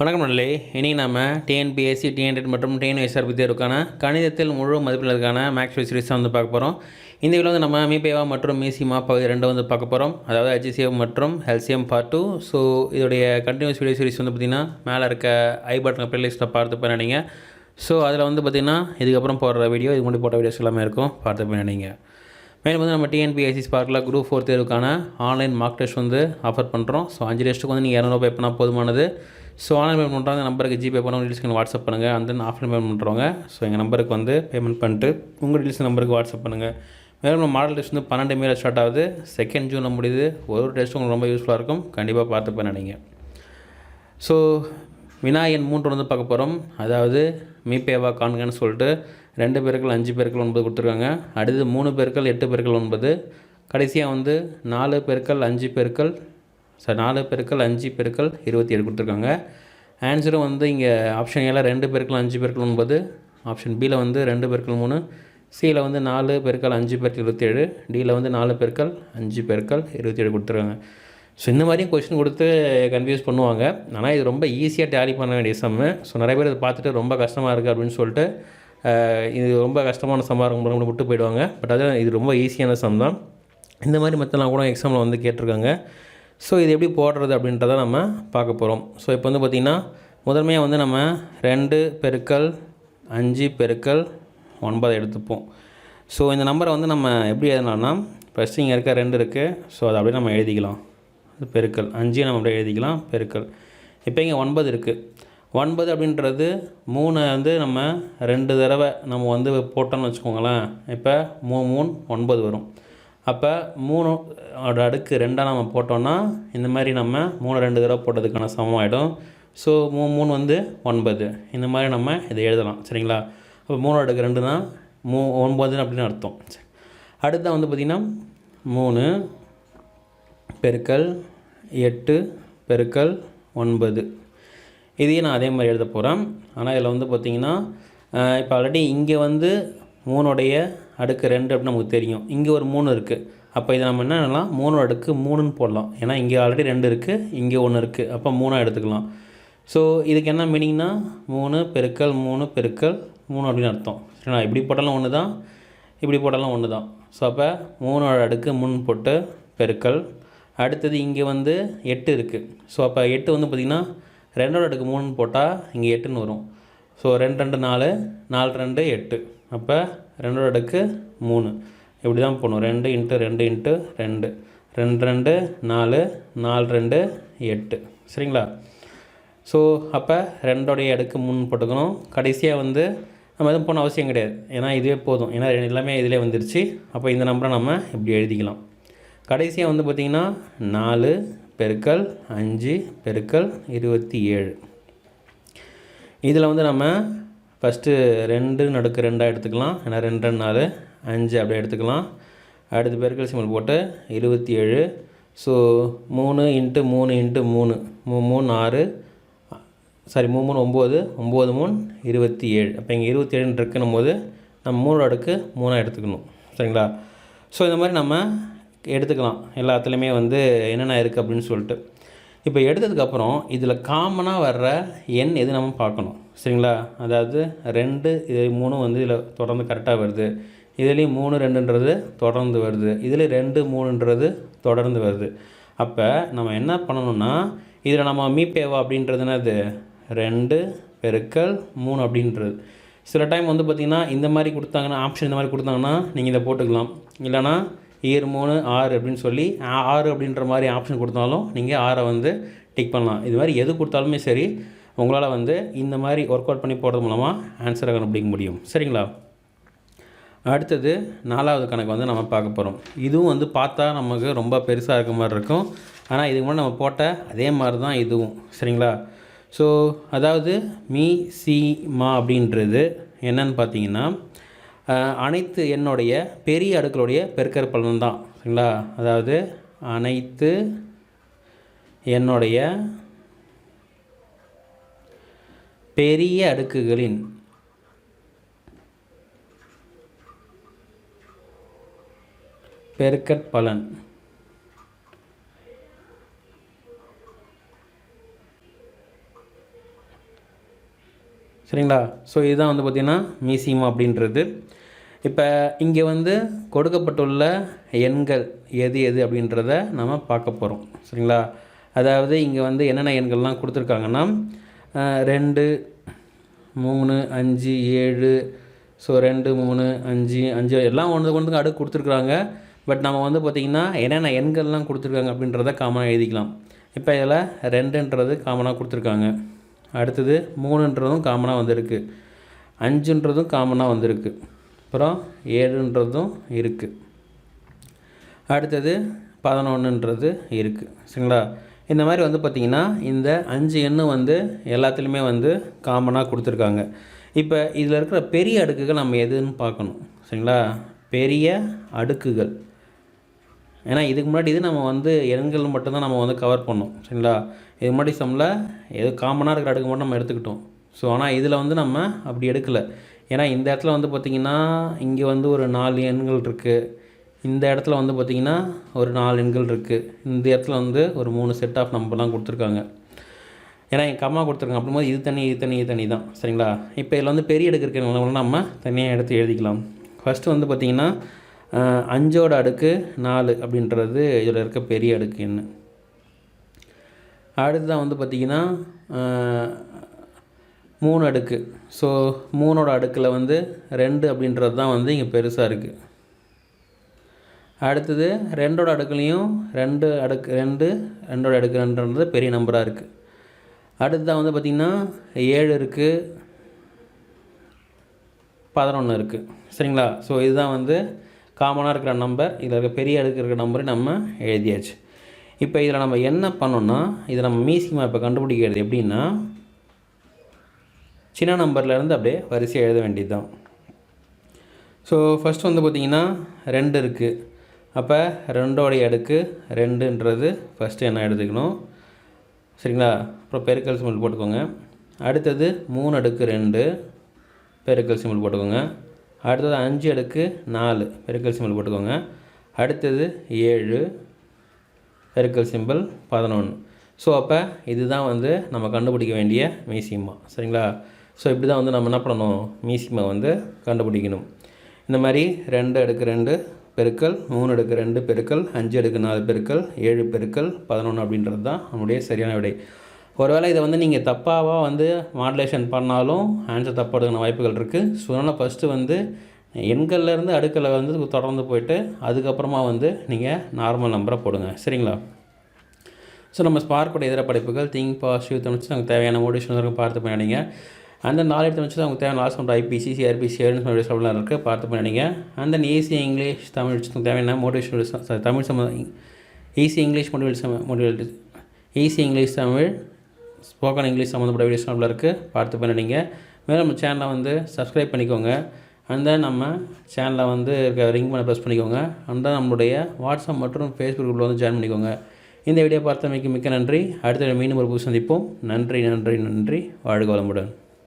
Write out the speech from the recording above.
வணக்கம் நண்பர்களே. இனி நம்ம டிஎன்பிஎஸ்சி, டிஎன்டெட் மற்றும் டிஎன்எஸ்ஆர்பி தேர்வுக்கான கணிதத்தில் முழு மதிப்பெண்களுக்கான மேக்ஸ் சீரிஸ் வந்து பார்க்க போகிறோம். இந்த வீடியோ வந்து நம்ம மீபேவா மற்றும் மீசிமா பகுதி 2 வந்து பார்க்க போகிறோம். அதாவது ஹெச்சிசிஎம் மற்றும் எல்சிஎம் பார்ட் 2. ஸோ இதோடைய கண்டினியூஸ் வீடியோ சீரிஸ் வந்து பார்த்திங்கன்னா மேலே இருக்க ஐ பட்டன் பிளேலிஸ்ட்டில் பார்த்து பண்ணிங்க. ஸோ அதில் வந்து பார்த்திங்கன்னா இதுக்கப்புறம் போடுற வீடியோ, இது முன்னாடி போட்ட வீடியோஸ் எல்லாமே இருக்கும், பார்த்து பண்ணிங்க. மேலும் வந்து நம்ம டிஎன்பிஎஸ்சி ஸ்பார்க்கில் குரூப் 4 தேர்வுக்கான ஆன்லைன் மார்க் டெஸ்ட் வந்து ஆஃபர் பண்ணுறோம். ஸோ 5 டெஸ்ட்டுக்கு வந்து நீங்கள் 200 பே பண்ணால் போதுமானது. ஸோ ஆன்லைன் பேமெண்ட் பண்ணுறவங்க நம்பருக்கு ஜிபே பண்ண உங்கள் டீல்ஸ்க்கு வாட்ஸ்அப் பண்ணுங்கள். அந்த ஆஃப்லைன் பேமெண்ட் பண்ணுறவங்க ஸோ எங்கள் நம்பருக்கு வந்து பேமெண்ட் பண்ணிட்டு உங்கள் டீல்ஸ் நம்பருக்கு வாட்ஸ்அப் பண்ணுங்கள். மேலும் நம்ம மாடல் டெஸ்ட் வந்து 12 மேல ஸ்டார்ட் ஆகுது, 2 ஜூனில் முடியுது. ஒரு டெஸ்ட் உங்களுக்கு ரொம்ப யூஸ்ஃபுல்லாக இருக்கும், கண்டிப்பாக பார்த்து பண்ணிங்க. ஸோ வினாயன் 3 வந்து பார்க்க போகிறோம். அதாவது மீபேவா காண்கன்னு சொல்லிட்டு 2 பெருக்கள் 5 பெருக்கள் 9 கொடுத்துருக்காங்க. அடுத்து 3 பெருக்கள் 8 பெருக்கள் 9. கடைசியாக வந்து 4 பெருக்கள் 5 பெருக்கள் 4 பெருக்கள் 5 பெருக்கள் 27 கொடுத்துருக்காங்க. ஆன்சரும் வந்து இங்கே ஆப்ஷன் ஏல 2 பெருக்கள் 5 பெருக்கள் 9, ஆப்ஷன் பியில் வந்து 2 பெருக்கள் 3, சியில் வந்து 4 பெருக்கள் 5 பெருக்கள் 27, டியில் வந்து 4 பெருக்கள் 5 பெருக்கள் 27 கொடுத்துருக்காங்க. ஸோ இந்த மாதிரியும் கொஸ்டின் கொடுத்து கன்ஃபியூஸ் பண்ணுவாங்க. ஆனால் இது ரொம்ப ஈஸியாக டேலி பண்ண வேண்டிய சம்மு. ஸோ நிறைய பேர் இதை பார்த்துட்டு ரொம்ப கஷ்டமாக இருக்குது அப்படின்னு சொல்லிட்டு இது ரொம்ப கஷ்டமான சம்மாக இருக்கும் விட்டு போயிடுவாங்க. பட் அது இது ரொம்ப ஈஸியான சம் தான். இந்த மாதிரி மெத்தட்லாம் கூட எக்ஸாமில் வந்து கேட்டிருக்காங்க. ஸோ இது எப்படி போடுறது அப்படின்றத நம்ம பார்க்க போகிறோம். ஸோ இப்போ வந்து பார்த்திங்கன்னா முதன்மையாக வந்து நம்ம 2 பெருக்கள் 5 பெருக்கள் 9 எடுத்துப்போம். ஸோ இந்த நம்பரை வந்து நம்ம எப்படி எழுதலாம்னா, ஃபஸ்ட்டு இங்கே இருக்க 2 இருக்குது. ஸோ அதை அப்படியே நம்ம எழுதிக்கலாம். பெருக்கள் 5 நம்ம அப்படியே எழுதிக்கலாம் பெருக்கள். இப்போ இங்கே 9 இருக்குது. 9 அப்படின்றது 3 வந்து நம்ம 2 தடவை நம்ம வந்து போட்டோம்னு வச்சுக்கோங்களேன். இப்போ 3 9 வரும். அப்போ 3 அடுக்கு 2 நம்ம போட்டோன்னா இந்த மாதிரி நம்ம 3 2 தடவை போட்டதுக்கான சமமாகிடும். ஸோ 3 வந்து 9. இந்த மாதிரி நம்ம இதை எழுதலாம், சரிங்களா? அப்போ 3 அடுக்கு 2 தான் 9 அப்படின்னு அர்த்தம். அடுத்த வந்து பார்த்திங்கன்னா 3 பெருக்கள் 8 பெருக்கள் 9. இதையும் நான் அதே மாதிரி எழுத போகிறேன். ஆனால் இதில் வந்து பார்த்திங்கன்னா இப்போ ஆல்ரெடி இங்கே வந்து 3 அடுக்கு 2 அப்படின்னு நமக்கு தெரியும். இங்கே ஒரு 3 இருக்குது. அப்போ இதை நம்ம என்னென்னலாம் 3 அடுக்கு 3ன்னு போடலாம். ஏன்னா இங்கே ஆல்ரெடி 2 இருக்குது, இங்கே 1 இருக்குது. அப்போ 3 எடுத்துக்கலாம். ஸோ இதுக்கு என்ன மீனிங்னா 3 பெருக்கள் 3 பெருக்கள் 3 அப்படின்னு அர்த்தம், சரிங்களா? இப்படி போட்டாலும் ஒன்று தான், இப்படி போட்டாலும் ஒன்று தான். ஸோ அப்போ 3 அடுக்கு 3 போட்டு பெருக்கள். அடுத்தது இங்கே வந்து 8 இருக்குது. ஸோ அப்போ 8 வந்து பார்த்திங்கன்னா 2 அடுக்கு 3ன்னு போட்டால் இங்கே 8ன்னு வரும். ஸோ 2 2 4 4 2 8. அப்போ 2 அடுக்கு 3 இப்படி தான் போகணும். 2 × 2 × 2 2 2 4 4 2 8, சரிங்களா? ஸோ அப்போ 2 அடுக்கு 3 போட்டுக்கணும். கடைசியாக வந்து நம்ம எதுவும் போன அவசியம் கிடையாது, ஏன்னா இதுவே போதும். ஏன்னா எல்லாமே இதிலே வந்துருச்சு. அப்போ இந்த நம்பரை நம்ம இப்படி எழுதிக்கலாம். கடைசியாக வந்து பார்த்திங்கன்னா 4 பெருக்கள் 5 பெருக்கள் 27. இதில் வந்து நம்ம ஃபஸ்ட்டு 2 அடுக்கு 2 எடுத்துக்கலாம். ஏன்னா 2 2 4 5 அப்படியே எடுத்துக்கலாம். அடுத்து பெருக்கல் சிம்பிள் போட்டு 27. So 3 × 3 × 3 3 6 sorry 3 9 9 3 27. அப்போ இங்கே 27 இருக்குன்னும் போது நம்ம 3 அடுக்கு 3 எடுத்துக்கணும், சரிங்களா? ஸோ இந்த மாதிரி நம்ம எடுத்துக்கலாம் எல்லாத்துலேயுமே வந்து என்னென்ன இருக்குது அப்படின்னு சொல்லிட்டு. இப்போ எடுத்ததுக்கப்புறம் இதில் காமனாக வர்ற எண் எது நம்ம பார்க்கணும், சரிங்களா? அதாவது 2 இது 3 வந்து இதில் தொடர்ந்து கரெக்டாக வருது. இதுலேயும் 3 2ன்றது தொடர்ந்து வருது. இதில் 2 3ன்றது தொடர்ந்து வருது. அப்போ நம்ம என்ன பண்ணணும்னா, இதில் நம்ம மீபேவா அப்படின்றது என்னது 2 பெருக்கள் 3 அப்படின்றது. சில டைம் வந்து பார்த்திங்கன்னா இந்த மாதிரி கொடுத்தாங்கன்னா, ஆப்ஷன் இந்த மாதிரி கொடுத்தாங்கன்னா நீங்கள் இதை போட்டுக்கலாம். இல்லைனா 2 3 6 அப்படின்னு சொல்லி 6 அப்படின்ற மாதிரி ஆப்ஷன் கொடுத்தாலும் நீங்கள் 6 வந்து டிக் பண்ணலாம். இது மாதிரி எது கொடுத்தாலுமே சரி, உங்களால் வந்து இந்த மாதிரி ஒர்க் அவுட் பண்ணி போடுறது மூலமாக ஆன்சரை கண்டுபிடிக்க முடியும், சரிங்களா? அடுத்தது 4வது கணக்கு வந்து நம்ம பார்க்க போகிறோம். இதுவும் வந்து பார்த்தா நமக்கு ரொம்ப பெருசாக இருக்க மாதிரி இருக்கும். ஆனால் இதுக்கு முன்னாடி நம்ம போட்ட அதே மாதிரி தான் இதுவும், சரிங்களா? ஸோ அதாவது மீசிமா அப்படின்றது என்னன்னு பார்த்தீங்கன்னா, அனைத்து எண்ணுடைய பெரிய அடுக்களுடைய பெருக்கற்பலன் தான், சரிங்களா? அதாவது அனைத்து எண்ணுடைய பெரிய அடுக்குகளின் பெருக்கற்பலன். சரிங்களா. ஸோ இதுதான் வந்து பார்த்திங்கன்னா மீசிமா அப்படின்றது. இப்போ இங்கே வந்து கொடுக்கப்பட்டுள்ள எண்கள் எது எது அப்படின்றத நம்ம பார்க்க போகிறோம். சரிங்களா. அதாவது இங்கே வந்து என்னென்ன எண்கள்லாம் கொடுத்துருக்காங்கன்னா 2, 3, 5, 7. ஸோ 2, 3, 5, 5 எல்லாம் ஒன்றுக்கு அடுக்கு கொடுத்துருக்குறாங்க. பட் நம்ம வந்து பார்த்திங்கன்னா என்னென்ன எண்கள்லாம் கொடுத்துருக்காங்க அப்படின்றத காமனாக எழுதிக்கலாம். இப்போ இதில் 2ன்றது காமனாக கொடுத்துருக்காங்க. அடுத்தது 3ன்றதும் காமனாக வந்திருக்கு. 5ன்றதும் காமனாக வந்திருக்கு. அப்புறம் 7ன்றதும் இருக்குது. அடுத்தது 11ன்றது இருக்குது. சரிங்களா. இந்த மாதிரி வந்து பார்த்திங்கன்னா இந்த 5 எண்ணும் வந்து எல்லாத்துலேயுமே வந்து காமனாக கொடுத்துருக்காங்க. இப்போ இதில் இருக்கிற பெரிய அடுக்குகள் நம்ம எதுன்னு பார்க்கணும். சரிங்களா. பெரிய அடுக்குகள், ஏன்னா இதுக்கு முன்னாடி இது நம்ம வந்து எண்கள் மட்டும்தான் நம்ம வந்து கவர் பண்ணோம். சரிங்களா. இது முன்னாடி சம்மில் எது காமனாக இருக்கிற அடுக்கு மட்டும் நம்ம எடுத்துக்கிட்டோம். ஸோ ஆனால் இதில் வந்து நம்ம அப்படி எடுக்கலை. ஏன்னா இந்த இடத்துல வந்து பார்த்திங்கன்னா இங்கே வந்து ஒரு 4 எண்கள் இருக்குது. இந்த இடத்துல வந்து பார்த்திங்கன்னா ஒரு 4 எண்கள் இருக்குது. இந்த இடத்துல வந்து ஒரு 3 செட் ஆஃப் நம்பர்லாம் கொடுத்துருக்காங்க. ஏன்னா எங்கள் கம்மா கொடுத்துருக்காங்க. அப்படிங்கும்போது இது தனி இது தனி இது தனி தான். சரிங்களா. இப்போ இதில் வந்து பெரிய அடுக்கு இருக்கிறவங்க நம்ம தனியாக எடுத்து எழுதிக்கலாம். ஃபஸ்ட்டு வந்து பார்த்திங்கன்னா 5ஓட அடுக்கு 4 அப்படின்றது இதில் இருக்க பெரிய அடுக்கு எண். அடுத்ததான் வந்து பார்த்திங்கன்னா 3 அடுக்கு. ஸோ 3ஓட அடுக்கில் வந்து 2 அப்படின்றது தான் வந்து இங்கே பெருசாக இருக்குது. அடுத்தது 2ஓட அடுக்குலேயும் 2 அடுக்கு 2, 2ஓட அடுக்கு 2ன்றது பெரிய நம்பராக இருக்குது. அடுத்ததான் வந்து பார்த்திங்கன்னா 7 இருக்குது, 11 இருக்குது. சரிங்களா. ஸோ இதுதான் வந்து காமனாக இருக்கிற நம்பர். இதில் இருக்க பெரிய அடுக்கு இருக்கிற நம்பரை நம்ம எழுதியாச்சு. இப்போ இதில் நம்ம என்ன பண்ணோன்னா, இதை நம்ம மீசிமா இப்போ கண்டுபிடிக்கிறது எப்படின்னா, சின்ன நம்பர்லேருந்து அப்படியே வரிசையாக எழுத வேண்டியது தான். ஸோ ஃபஸ்ட் வந்து பார்த்திங்கன்னா 2 இருக்குது. அப்போ 2ஓடைய அடுக்கு 2ன்றது ஃபஸ்ட்டு என்ன எடுத்துக்கணும். சரிங்களா. அப்புறம் பெருக்கல் சிம்பிள் போட்டுக்கோங்க. அடுத்தது 3 அடுக்கு 2 பெருக்கல் சிம்பிள் போட்டுக்கோங்க. அடுத்தது 5 அடுக்கு 4 பெருக்கல் சிம்பிள் போட்டுக்கோங்க. அடுத்தது 7 பெருக்கல் சிம்பிள் 11. ஸோ அப்போ இதுதான் வந்து நம்ம கண்டுபிடிக்க வேண்டிய மீசிமா. சரிங்களா. ஸோ இப்படி தான் வந்து நம்ம என்ன பண்ணணும், மீசிமா வந்து கண்டுபிடிக்கணும். இந்த மாதிரி 2 அடுக்கு 2 பெருக்கல் 3 அடுக்கு 2 பெருக்கல் 5 அடுக்கு 4 பெருக்கல் 7 பெருக்கல் 11 அப்படின்றது தான் நம்முடைய சரியான விடை. ஒருவேளை இதை வந்து நீங்கள் தப்பாக வந்து மாடுலேஷன் பண்ணாலும் ஆன்சர் தப்பாடுக்கான வாய்ப்புகள் இருக்குது. ஸோ அதனால் ஃபஸ்ட்டு வந்து எண்கள்லேருந்து அடுக்கில் வந்து தொடர்ந்து போயிட்டு அதுக்கப்புறமா வந்து நீங்கள் நார்மல் நம்பரை போடுங்க. சரிங்களா. ஸோ நம்ம ஸ்பார்க்கோட இதர படிப்புகள் திங்க் பாசிட்டிவ் தமிழ்ச்சி நமக்கு தேவையான மோட்டிவேஷன் பார்த்து பண்ணிங்க. அந்த 4 தமிழ்ச்சி நமக்கு தேவையான லாஸ்ட் பண்ணுற ஐபிசி சிஆர்பிசி ஏர்னஸ் இருக்குது பார்த்து பண்ணிங்க. அந்த ஈஸி இங்கிலீஷ் தமிழ் தேவையான motivation Tamil easy English motivate easy English Tamil spoken English சம்மந்தப்பட்ட வீடியோஸ் இருக்குது பார்த்து பண்ணிங்க. மேலும் நம்ம சேனலை வந்து சப்ஸ்கிரைப் பண்ணிக்கோங்க. அந்த நம்ம சேனலில் வந்து ரிங் பண்ண ப்ரெஸ் பண்ணிக்கோங்க. அந்த நம்மளுடைய வாட்ஸ்அப் மற்றும் ஃபேஸ்புக் குரூப்பில் வந்து ஜாயின் பண்ணிக்கோங்க. இந்த வீடியோ பார்த்தமைக்கு மிக்க நன்றி. அடுத்த மீண்டும் ஒரு புது சந்திப்போம். நன்றி நன்றி நன்றி. வாழ்க வளமுடன்.